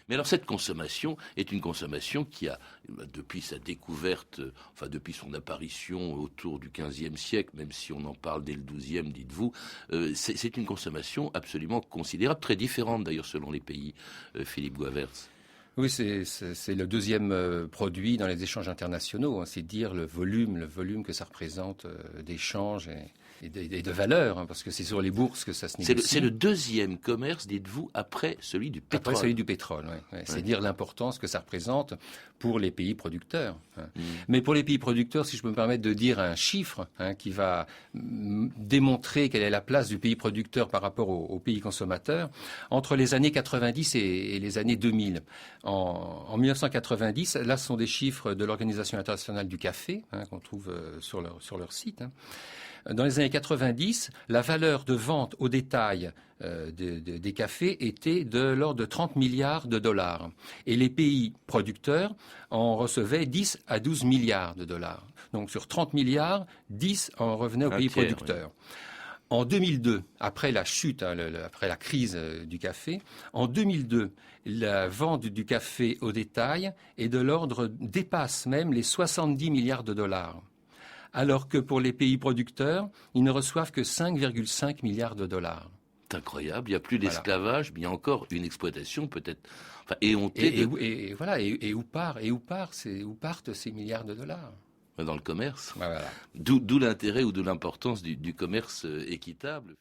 Mais alors cette consommation est une consommation qui a, depuis sa découverte, depuis son apparition autour du XVe siècle, même si on en parle dès le XIIe, dites-vous, c'est une consommation absolument considérable, très différente d'ailleurs selon les pays, Philippe Goavertz. Oui, c'est le deuxième produit dans les échanges internationaux. Hein, c'est dire le volume que ça représente d'échanges et de valeurs, hein, parce que c'est sur les bourses que ça se négocie. C'est le deuxième commerce, dites-vous, après celui du pétrole. Après celui du pétrole, oui. Ouais. C'est dire l'importance que ça représente pour les pays producteurs. Hein. Mais pour les pays producteurs, si je peux me permettre de dire un chiffre qui va démontrer quelle est la place du pays producteur par rapport au pays consommateur, entre les années 90 et les années 2000. En 1990, là, ce sont des chiffres de l'Organisation internationale du café, qu'on trouve sur leur site. Hein. Dans les années 90, la valeur de vente au détail des cafés était de l'ordre de 30 milliards de dollars. Et les pays producteurs en recevaient 10 à 12 milliards de dollars. Donc sur 30 milliards, 10 en revenaient aux pays producteurs. Oui. En 2002, après la chute, après la crise du café, en 2002, la vente du café au détail est de l'ordre, dépasse même les 70 milliards de dollars. Alors que pour les pays producteurs, ils ne reçoivent que 5,5 milliards de dollars. C'est incroyable, il n'y a plus d'esclavage, mais il y a encore une exploitation peut-être éhontée. Et où partent ces milliards de dollars ? Dans le commerce. Voilà. D'où l'intérêt ou d'où l'importance du commerce équitable.